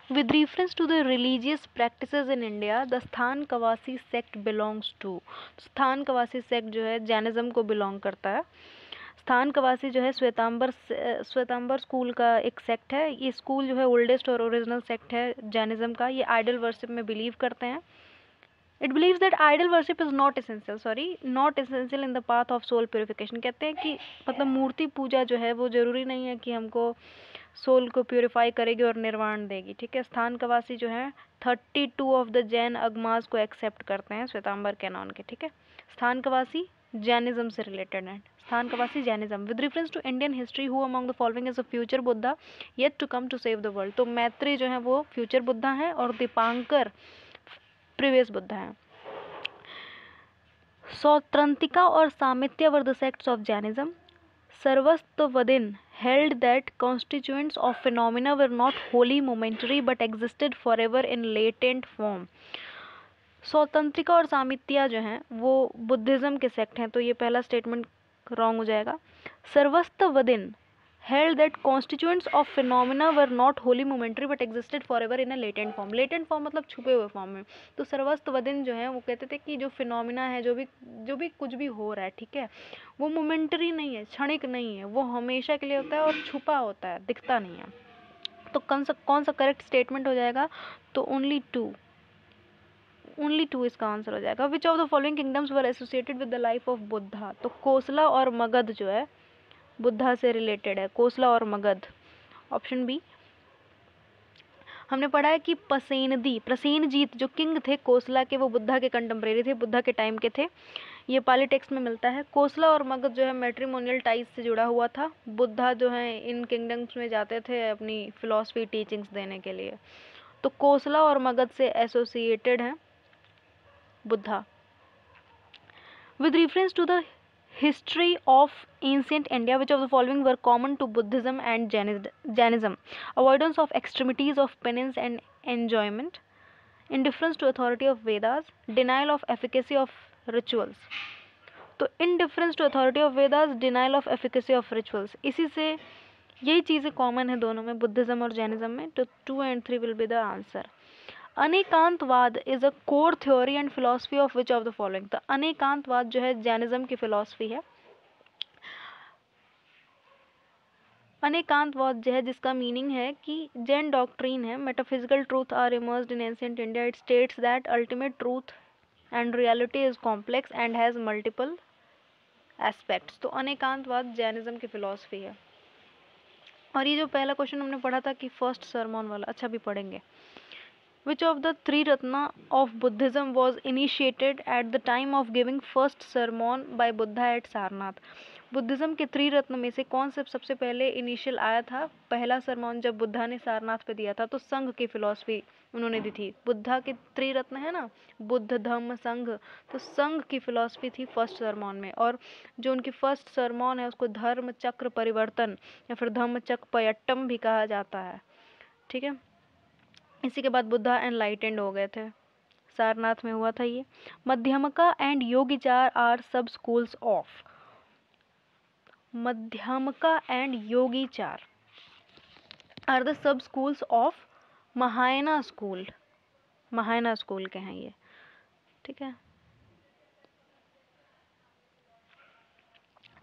With reference to the religious practices in India, the स्थान Kawasi sect belongs to। स्थान Kawasi sect जो है Jainism को बिलोंग करता है। स्थान कवासी जो है श्वेतांबर स्कूल का एक सेक्ट है। ये स्कूल जो है ओल्डेस्ट और ओरिजिनल सेक्ट है जैनिज्म का। ये आइडल वर्शिप में बिलीव करते हैं। It believes that idol worship is not essential in the path of soul purification. कहते हैं कि मतलब मूर्ति पूजा जो है वो जरूरी नहीं है कि हमको सोल को प्योरीफाई करेगी और निर्वाण देगी। ठीक है। स्थान कवासी जो है 32 ऑफ द जैन अगमास को एक्सेप्ट करते हैं श्वेतांबर कैनॉन के। ठीक है। स्थान कवासी जैनिज्म से रिलेटेड है। Sthanakvasi Jainism. With reference to Indian history, who among the following is a future Buddha yet to come to save the world. तो मैत्री जो है वो फ्यूचर बुद्धा हैं और दीपांकर प्रीवियस बुद्धा हैं। सौत्रंतिका और Sammitiya were the sects of Jainism. Sarvastivadin held that constituents of phenomena were not wholly momentary but existed forever in latent form। स्वतंत्रिका और सामित्या जो हैं वो बुद्धिज्म के सेक्ट हैं, तो ये पहला स्टेटमेंट रॉन्ग हो जाएगा। सर्वस्तवदिन held that constituents of phenomena were not wholly momentary but existed forever in a latent form। latent form मतलब छुपे हुए फॉर्म में। तो सर्वस्तवदिन जो है वो कहते थे कि जो फिनोमिना है, जो भी कुछ भी हो रहा है, ठीक है, वो मोमेंटरी नहीं है, क्षणिक नहीं है, वो हमेशा के लिए होता है और छुपा होता है, दिखता नहीं है। तो कौन सा करेक्ट स्टेटमेंट हो जाएगा? तो ओनली टू इसका आंसर हो जाएगा। विच of the following kingdoms were associated with the life of Buddha? तो कोसला और मगध जो है बुद्धा से रिलेटेड है। कोसला और मगध, ऑप्शन बी। हमने पढ़ा है कि प्रसेनजीत जो किंग थे कोसला के, वो बुद्धा के कंटेम्परेरी थे, बुद्धा के टाइम के थे। ये पाली टेक्स्ट में मिलता है। कोसला और मगध जो है मैट्रिमोनियल टाइज से जुड़ा हुआ था। बुद्धा जो है इन किंगडम्स में जाते थे अपनी फिलॉसफी टीचिंग्स देने के लिए। तो कोसला और मगध से एसोसिएटेड हैं Buddha. With reference to the history of ancient India, which of the following were common to Buddhism and Jainism? Avoidance of extremities of penance and enjoyment, indifference to authority of Vedas, denial of efficacy of rituals। तो indifference to authority of Vedas, denial of efficacy of rituals, इसी से यही चीज़ें common है दोनों में, Buddhism और Jainism में। तो 2 and 3 will be the answer. Anekantavada is a core theory and philosophy of which of the following? तो अनेकांतवाद जो है जैनिज्म की फिलोसफी है। अनेकांतवाद जो है जिसका मीनिंग है कि जैन डॉक्ट्रीन है, metaphysical truth are immersed in ancient India. It states that ultimate truth and reality is complex and has multiple aspects. तो अनेकांतवाद जैनिज्म की फिलोसफी है। और ये जो पहला क्वेश्चन हमने पढ़ा था कि फर्स्ट सरमॉन वाला, अच्छा भी पढ़ेंगे। Which of the three Ratna of Buddhism was initiated at the time of giving first sermon by Buddha at Sarnath? Buddhism के त्रिरत्न में से कौन सा सबसे पहले इनिशियल आया था? पहला सरमॉन जब बुद्धा ने सारनाथ पे दिया था तो संघ की फिलॉसफी उन्होंने दी थी। बुद्धा के त्रिरत्न है ना, बुद्ध धम्म संघ, तो संघ की फिलॉसफी थी फर्स्ट सरमॉन में। और जो उनकी फर्स्ट सरमॉन है उसको धर्म चक्र परिवर्तन या फिर धम्म चक्र पयट्टम भी कहा जाता है। ठीक है। इसी के बाद बुद्धा एनलाइटेंड हो गए थे, सारनाथ में हुआ था ये। Madhyamaka and Yogachara are sub schools of. Madhyamaka and Yogachara are the sub schools of Mahayana school. Mahayana school के हैं ये। ठीक है।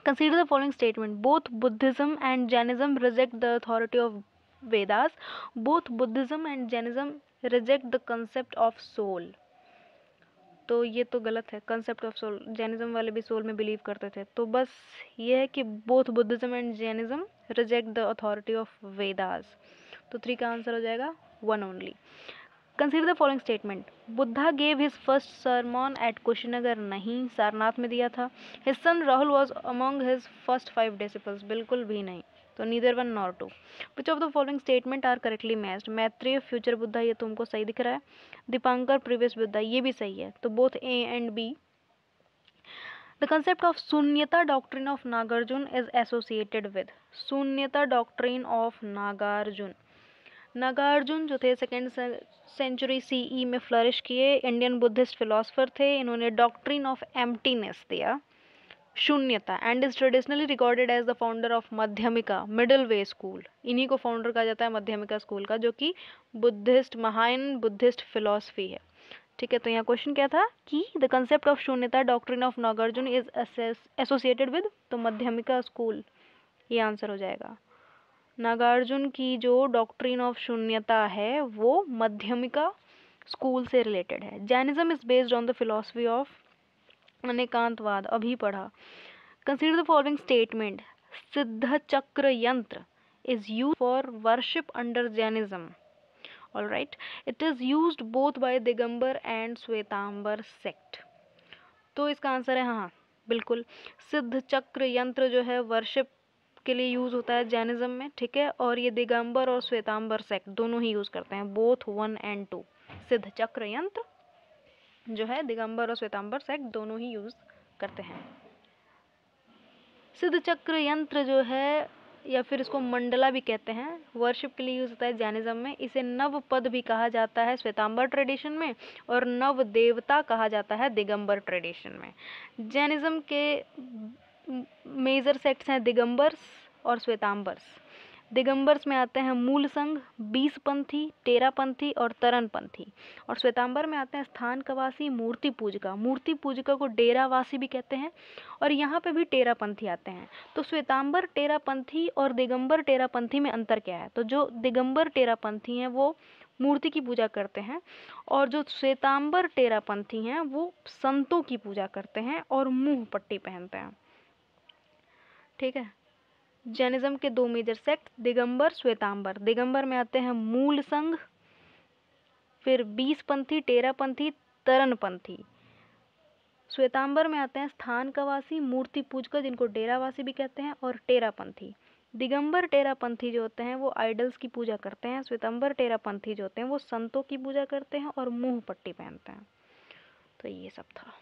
Consider the following statement. Both Buddhism and Jainism reject the authority of Vedas. Both Buddhism and Jainism reject the concept of soul. तो ये तो गलत है, कंसेप्ट ऑफ सोल। जैनिज्म वाले भी सोल में बिलीव करते थे। तो बस ये है कि both Buddhism and Jainism reject the authority of Vedas. तो 3 का आंसर हो जाएगा 1 only. Consider the following statement. Buddha gave his first sermon at Kushinagar, नहीं, सारनाथ में दिया था। His son Rahul was among his first 5 disciples, बिल्कुल भी नहीं। तो neither 1 nor 2। Which of the following statement are correctly matched? Maitreya future Buddha, ये तुमको सही दिख रहा है। दीपांकर प्रीवियस बुद्धा, ये भी सही है। तो both A and B. The concept of शून्यता doctrine of Nagarjuna is associated with. Shunyata doctrine of Nagarjuna. Nagarjuna जो थे 2nd सेंचुरी CE में फ्लरिश किए, इंडियन बुद्धिस्ट फिलोसफर थे। इन्होंने डॉक्ट्रिन ऑफ एम्प्टीनेस दिया। Shunyata and is traditionally recorded as the founder of Madhyamika middle way school. इन्हीं को फाउंडर कहा जाता है मध्यमिका स्कूल का, जो कि बुद्धिस्ट महायान बुद्धिस्ट फिलॉसफी है। ठीक है, तो यहाँ क्वेश्चन क्या था कि द कंसेप्ट ऑफ शून्यता doctrine of Nagarjuna is associated with, तो मध्यमिका स्कूल ये आंसर हो जाएगा। नागार्जुन की जो डॉक्ट्रिन ऑफ शून्यता है वो मध्यमिका स्कूल से रिलेटेड है। Jainism is based on the philosophy of Anekantavada, अभी पढ़ा। कंसीडर द फॉलोइंग स्टेटमेंट, सिद्ध चक्र यंत्र is used for worship under Jainism. All right, it is used both by Digambar and Shvetambar sect. तो इसका आंसर है हाँ बिल्कुल, सिद्ध चक्र यंत्र जो है वर्शिप के लिए यूज होता है जैनिज्म में। ठीक है, और ये दिगंबर और श्वेतांबर सेक्ट दोनों ही यूज करते हैं, बोथ 1 and 2। सिद्ध चक्र यंत्र जो है दिगंबर और श्वेतांबर सेक्ट दोनों ही यूज करते हैं। सिद्ध चक्र यंत्र जो है, या फिर इसको मंडला भी कहते हैं, वर्शिप के लिए यूज होता है जैनिज्म में। इसे नव पद भी कहा जाता है श्वेतांबर ट्रेडिशन में, और नव देवता कहा जाता है दिगंबर ट्रेडिशन में। जैनिज्म के मेजर सेक्ट्स हैं दिगंबर्स और श्वेतांबर्स। दिगंबर्स में आते हैं मूल संघ, 20पंथी, टेरापंथी और तरनपंथी। और श्वेतांबर में आते हैं स्थान कवासी, मूर्ति पूजका। मूर्ति पूजका को डेरावासी भी कहते हैं, और यहाँ पे भी टेरापंथी आते हैं। तो श्वेतांबर टेरापंथी और दिगंबर टेरापंथी में अंतर क्या है? तो जो दिगंबर टेरापंथी हैं वो मूर्ति की पूजा करते हैं, और जो श्वेतांबर टेरापंथी हैं वो संतों की पूजा करते हैं और मुंह पट्टी पहनते हैं। ठीक है, जैनिज्म के 2 मेजर सेक्ट दिगंबर श्वेतांबर। दिगंबर में आते हैं मूल संघ, फिर 20पंथी, टेरापंथी, तरनपंथी। श्वेतांबर में आते हैं स्थान कवासी, मूर्ति पूजक जिनको डेरावासी भी कहते हैं, और टेरापंथी। दिगंबर टेरापंथी जो होते हैं वो आइडल्स की पूजा करते हैं। श्वेतांबर टेरापंथी जो होते हैं वो संतों की पूजा करते हैं और मुंह पट्टी पहनते हैं। तो ये सब था।